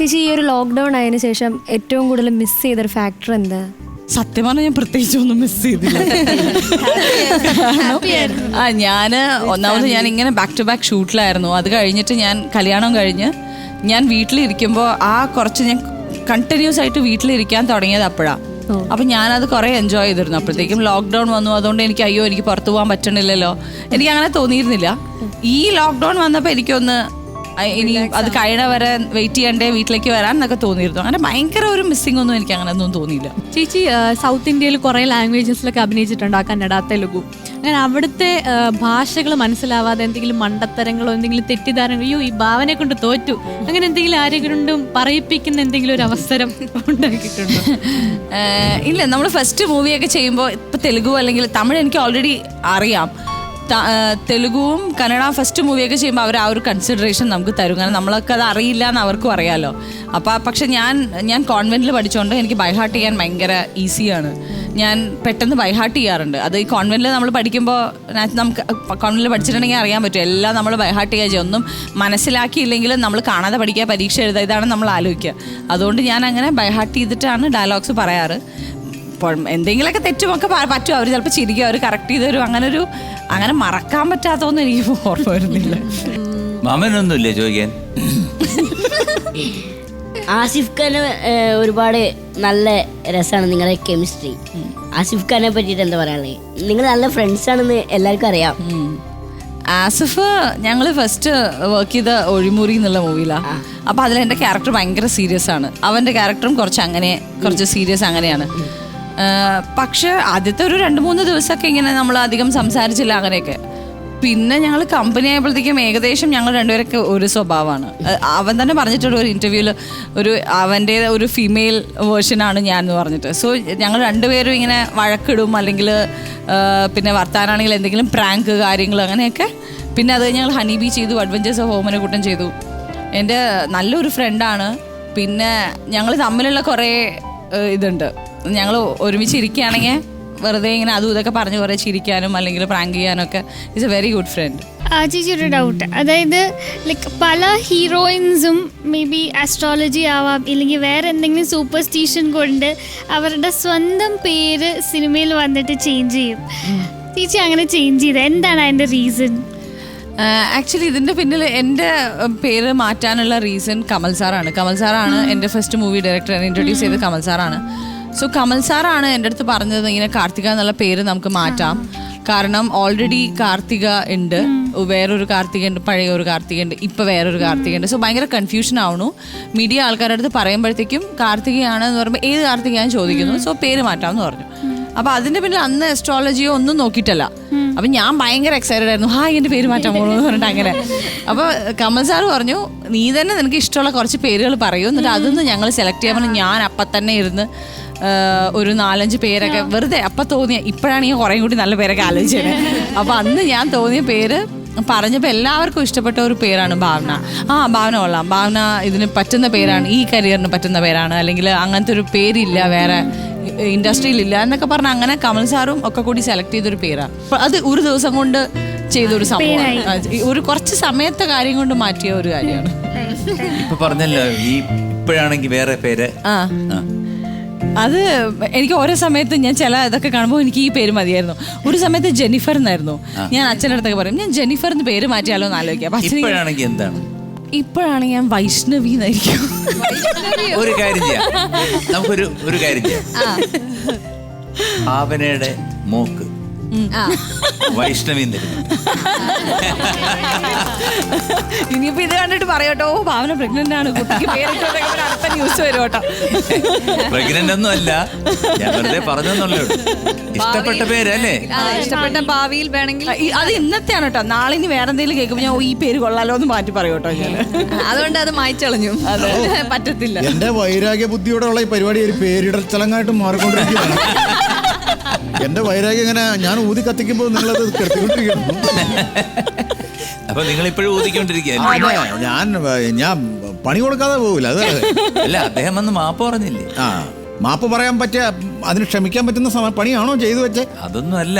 ചേച്ചി ഈ ഒരു ലോക്ക്ഡൗൺ ആയതിനു ശേഷം ഏറ്റവും കൂടുതൽ മിസ് ചെയ്തൊരു ഫാക്ടർ എന്താ? സത്യം പറഞ്ഞാൽ ഞാൻ പ്രത്യേകിച്ചൊന്നും മിസ് ചെയ്തില്ല. ഞാൻ ഒന്നാമത് ഞാൻ ഇങ്ങനെ ബാക്ക് ടു ബാക്ക് ഷൂട്ടിലായിരുന്നു. അത് കഴിഞ്ഞിട്ട് ഞാൻ കല്യാണം കഴിഞ്ഞ് ഞാൻ വീട്ടിലിരിക്കുമ്പോൾ കുറച്ച് ഞാൻ കണ്ടിന്യൂസ് ആയിട്ട് വീട്ടിലിരിക്കാൻ തുടങ്ങിയത് അപ്പോഴാണ്. അപ്പം ഞാനത് കുറേ എൻജോയ് ചെയ്തിരുന്നു. അപ്പോഴത്തേക്കും ലോക്ക്ഡൗൺ വന്നു. അതുകൊണ്ട് എനിക്ക് പുറത്തു പോകാൻ പറ്റണില്ലല്ലോ, എനിക്ക് അങ്ങനെ തോന്നിയിരുന്നില്ല. ഈ ലോക്ക്ഡൗൺ വന്നപ്പോൾ എനിക്കൊന്ന് ഇനി അത് കഴിയണ വരെ വെയിറ്റ് ചെയ്യണ്ടേ വീട്ടിലേക്ക് വരാൻ എന്നൊക്കെ തോന്നിയിരുന്നു. അങ്ങനെ ഭയങ്കര ഒരു മിസ്സിംഗ് ഒന്നും എനിക്ക് അങ്ങനെ ഒന്നും തോന്നിയില്ല. ചേച്ചി സൗത്ത് ഇന്ത്യയിൽ കുറേ ലാംഗ്വേജസിലൊക്കെ അഭിനയിച്ചിട്ടുണ്ട്, കന്നഡ, തെലുഗു. അങ്ങനെ അവിടുത്തെ ഭാഷകൾ മനസ്സിലാവാതെ എന്തെങ്കിലും മണ്ടത്തരങ്ങളോ എന്തെങ്കിലും തെറ്റിദ്ധാരണകളോ, അയ്യോ ഈ ഭാവനെ കൊണ്ട് തോറ്റു, അങ്ങനെ എന്തെങ്കിലും ആരെങ്കിലും പറയിപ്പിക്കുന്ന എന്തെങ്കിലും ഒരു അവസരം ഉണ്ടാക്കിയിട്ടുണ്ടോ? ഇല്ല, നമ്മൾ ഫസ്റ്റ് മൂവിയൊക്കെ ചെയ്യുമ്പോൾ ഇപ്പം തെലുഗു അല്ലെങ്കിൽ തമിഴ് എനിക്ക് ഓൾറെഡി അറിയാം. തെലുഗുവും കന്നഡ ഫസ്റ്റ് മൂവിയൊക്കെ ചെയ്യുമ്പോൾ അവർ ആ ഒരു കൺസിഡറേഷൻ നമുക്ക് തരും. കാരണം നമ്മളൊക്കെ അത് അറിയില്ല എന്ന് അവർക്കും അറിയാമല്ലോ. പക്ഷെ ഞാൻ കോൺവെൻറ്റിൽ പഠിച്ചുകൊണ്ട് എനിക്ക് ബൈഹാർട്ട് ചെയ്യാൻ ഭയങ്കര ഈസിയാണ്. ഞാൻ പെട്ടെന്ന് ബൈഹാർട്ട് ചെയ്യാറുണ്ട്. അത് ഈ കോൺവെൻറ്റിൽ നമ്മൾ പഠിക്കുമ്പോൾ നമുക്ക് കോൺവെൻറ്റിൽ പഠിച്ചിട്ടുണ്ടെങ്കിൽ അറിയാൻ പറ്റും, എല്ലാം നമ്മൾ ബൈഹാർട്ട് ചെയ്യുക ചെയ്യും. ഒന്നും മനസ്സിലാക്കിയില്ലെങ്കിലും നമ്മൾ കാണാതെ പഠിക്കുക, പരീക്ഷ എഴുതുക, ഇതാണ് നമ്മൾ ആലോചിക്കുക. അതുകൊണ്ട് ഞാൻ അങ്ങനെ ബൈഹാർട്ട് ചെയ്തിട്ടാണ് ഡയലോഗ്സ് പറയാറ്. എന്തെങ്കിലുമൊക്കെ തെറ്റുമൊക്കെ പറ്റും, അവർ ചിലപ്പോൾ ചിരിക്കും, അവർ കറക്റ്റ് ചെയ്ത് തരും. അങ്ങനെ മറക്കാൻ പറ്റാത്തൊന്നും എനിക്ക് ഓർമ്മ വരുന്നില്ല. മാമനൊന്നുമില്ലേ ചോദിക്കാൻ? ആസിഫ് ഖാന് ഒരുപാട് നല്ല രസമാണ് നിങ്ങളുടെ കെമിസ്ട്രി. ആസിഫ് ഖാനെ പറ്റിയിട്ട് എന്താ പറയാനുള്ളത്? നിങ്ങൾ നല്ല ഫ്രണ്ട്സ് ആണെന്ന് എല്ലാവർക്കും അറിയാം. ആസിഫ് ഞങ്ങൾ ഫസ്റ്റ് വർക്ക് ചെയ്ത ഒഴിമുറി എന്നുള്ള മൂവിയിലാണ്. അപ്പോൾ അതിൽ എൻ്റെ ക്യാരക്ടർ ഭയങ്കര സീരിയസ് ആണ്. അവൻ്റെ ക്യാരക്ടറും കുറച്ച് സീരിയസ് അങ്ങനെയാണ്. പക്ഷെ ആദ്യത്തെ ഒരു 2-3 ദിവസമൊക്കെ ഇങ്ങനെ നമ്മൾ അധികം സംസാരിച്ചില്ല അങ്ങനെയൊക്കെ. പിന്നെ ഞങ്ങൾ കമ്പനി ആയപ്പോഴത്തേക്കും ഏകദേശം ഞങ്ങൾ രണ്ടുപേരൊക്കെ ഒരു സ്വഭാവമാണ്. അവൻ തന്നെ പറഞ്ഞിട്ടുണ്ട് ഒരു ഇൻ്റർവ്യൂവിൽ, അവൻ്റെ ഒരു ഫീമെയിൽ വേർഷനാണ് ഞാൻ എന്ന് പറഞ്ഞിട്ട്. സോ ഞങ്ങൾ രണ്ടുപേരും ഇങ്ങനെ വഴക്കിടും, അല്ലെങ്കിൽ പിന്നെ വർത്താനാണെങ്കിൽ എന്തെങ്കിലും പ്രാങ്ക് കാര്യങ്ങൾ അങ്ങനെയൊക്കെ. പിന്നെ അത് ഞങ്ങൾ ഹണി ബീ ചെയ്തു, അഡ്വഞ്ചേഴ്സ് ഓഫ് ഓമനക്കുട്ടൻ ചെയ്തു. എൻ്റെ നല്ലൊരു ഫ്രണ്ടാണ്. പിന്നെ ഞങ്ങൾ തമ്മിലുള്ള കുറേ ഇതുണ്ട്. ഞങ്ങൾ ഒരുമിച്ച് ഇരിക്കുകയാണെങ്കിൽ വെറുതെ ഇങ്ങനെ അതും ഇതൊക്കെ പറഞ്ഞ് കുറേ ചിരിക്കാനും അല്ലെങ്കിൽ പ്രാങ്ക് ചെയ്യാനും ഒക്കെ is A very good friend. ചേച്ചി ഒരു ഡൗട്ട്, അതായത് ലൈക്ക് പല ഹീറോയിൻസും മേ ബി ആസ്ട്രോളജി ആവാം, ഇല്ലെങ്കിൽ വേറെ എന്തെങ്കിലും സൂപ്പർസ്റ്റിഷൻ കൊണ്ട് അവരുടെ സ്വന്തം പേര് സിനിമയിൽ വന്നിട്ട് ചേഞ്ച് ചെയ്യും. ചേച്ചി അങ്ങനെ ചേഞ്ച് ചെയ്ത് എന്താണ് അതിൻ്റെ റീസൺ? ആക്ച്വലി ഇതിൻ്റെ പിന്നിൽ എൻ്റെ പേര് മാറ്റാനുള്ള റീസൺ കമൽ സാറാണ് എൻ്റെ ഫസ്റ്റ് മൂവി ഡയറക്ടർ ഇൻട്രൊഡ്യൂസ് ചെയ്തത് കമൽ സാറാണ്. സോ കമൽ സാറാണ് എൻ്റെ അടുത്ത് പറഞ്ഞത് ഇങ്ങനെ കാർത്തിക എന്നുള്ള പേര് നമുക്ക് മാറ്റാം. കാരണം ഓൾറെഡി കാർത്തിക ഉണ്ട്, വേറൊരു കാർത്തിക ഉണ്ട്, പഴയ ഒരു കാർത്തിക ഉണ്ട്, ഇപ്പോൾ വേറൊരു കാർത്തിക ഉണ്ട്. സോ ഭയങ്കര കൺഫ്യൂഷൻ ആവണു. മീഡിയ ആൾക്കാരുടെ അടുത്ത് പറയുമ്പോഴത്തേക്കും കാർത്തികയാണെന്ന് പറയുമ്പോൾ ഏത് കാർത്തികയാണെന്ന് ചോദിക്കുന്നു. സോ പേര് മാറ്റാമെന്ന് പറഞ്ഞു. അപ്പോൾ അതിൻ്റെ പിന്നിൽ അന്ന് അസ്ട്രോളജിയോ ഒന്നും നോക്കിയിട്ടല്ല. അപ്പം ഞാൻ ഭയങ്കര എക്സൈറ്റഡ് ആയിരുന്നു, എൻ്റെ പേര് മാറ്റാൻ പോകണമെന്ന് പറഞ്ഞിട്ട് അങ്ങനെ. അപ്പോൾ കമൽ സാർ പറഞ്ഞു, നീ തന്നെ നിനക്ക് ഇഷ്ടമുള്ള കുറച്ച് പേരുകൾ പറയൂ, എന്നിട്ട് അതൊന്ന് ഞങ്ങൾ സെലക്ട് ചെയ്യാൻ പറഞ്ഞു. ഞാൻ അപ്പം തന്നെ ഇരുന്ന് ഒരു 4-5 പേരൊക്കെ വെറുതെ അപ്പം തോന്നിയ, ഇപ്പോഴാണ് ഞാൻ കുറേ കൂടി നല്ല പേരൊക്കെ ആലോചിച്ചത്. അപ്പോൾ അന്ന് ഞാൻ തോന്നിയ പേര് പറഞ്ഞപ്പോൾ എല്ലാവർക്കും ഇഷ്ടപ്പെട്ട ഒരു പേരാണ് ഭാവന. ഭാവന കൊള്ളാം, ഭാവന ഇതിന് പറ്റുന്ന പേരാണ്, ഈ കരിയറിന് പറ്റുന്ന പേരാണ്, അല്ലെങ്കിൽ അങ്ങനത്തെ ഒരു പേരില്ല വേറെ ഇൻഡസ്ട്രിയിലില്ല എന്നൊക്കെ പറഞ്ഞാൽ അങ്ങനെ കമൽ സാറും ഒക്കെ കൂടി സെലക്ട് ചെയ്തൊരു പേരാണ്. അത് ഒരു ദിവസം കൊണ്ട് ചെയ്തൊരു സംഭവം, ഒരു കുറച്ച് സമയത്തെ കാര്യം കൊണ്ട് മാറ്റിയ ഒരു കാര്യമാണ്. ഇപ്പൊ പറഞ്ഞല്ലോ ഈ ഇപ്പോഴാണെങ്കിൽ വേറെ പേര്. അത് എനിക്ക് ഓരോ സമയത്ത് ഞാൻ ചില ഇതൊക്കെ കാണുമ്പോൾ എനിക്ക് ഈ പേര് മതിയായിരുന്നു. ഒരു സമയത്ത് ജെന്നിഫർ എന്നായിരുന്നു. ഞാൻ അച്ഛൻ്റെ അടുത്തൊക്കെ പറയും, ഞാൻ ജെന്നിഫർ എന്ന് പേര് മാറ്റിയാലോ എന്ന് ആലോചിക്കാം. ഇപ്പോഴാണെങ്കിൽ എന്താണ്? ഇപ്പോഴാണെങ്കിൽ ഞാൻ വൈഷ്ണവി എന്നായിരിക്കും. ഒരു കാര്യം ചെയ്യാം, നമുക്കൊരു കാര്യം ചെയ്യാം. ഭാവനയുടെ മോക്ക് വൈഷ്ണവി. ഇനിയിപ്പോ ഇത് കണ്ടിട്ട് പറയോട്ടോ, ഭാവന പ്രഗ്നന്റ് ആണ്, കുട്ടിക്ക് അടുത്ത ന്യൂസ് വരും കേട്ടോ. പ്രഗ്നന്റ് ഒന്നും അല്ല, ഞാൻ വെറുതെ പറഞ്ഞെന്നുള്ളൂ. ഇഷ്ടപ്പെട്ട പേരല്ലേ? ഇഷ്ടപ്പെട്ട ഭാവിയിൽ വേണമെങ്കിൽ അത് ഇന്നത്തെയാണ് കേട്ടോ. നാളെ ഇനി വേറെ എന്തെങ്കിലും കേൾക്കുമ്പോൾ ഞാൻ ഈ പേര് കൊള്ളാലോ എന്ന് മാറ്റി പറയൂട്ടോ ഞാൻ. അതുകൊണ്ട് അത് മായ്ച്ചളഞ്ഞു. അതെ, പറ്റത്തില്ല. എന്റെ വൈരാഗ്യ ബുദ്ധിയോടെയുള്ള ഈ പരിപാടി ഒരു പേരിടൽ ചലങ്ങായിട്ട് മാറിക്കൊണ്ടിരിക്കുകയാണ്. എന്റെ വൈരാഗ്യം ഇങ്ങനെ ഞാൻ ഊതി കത്തിക്കുമ്പോൾ നിങ്ങളത് കെട്ടിക്കൊണ്ടിരിക്കുന്നു. അപ്പൊ നിങ്ങൾ ഇപ്പോഴും ഊതിക്കൊണ്ടിരിക്കുക. ഞാൻ പണി കൊടുക്കാതെ പോകില്ല. അത് അല്ല, അദ്ദേഹം വന്ന് മാപ്പ് പറഞ്ഞില്ലേ? മാപ്പ് പറയാൻ പറ്റിയ, അതിന് ക്ഷമിക്കാൻ പറ്റുന്ന പണിയാണോ ചെയ്തു വെച്ചേ? അതൊന്നും അല്ല.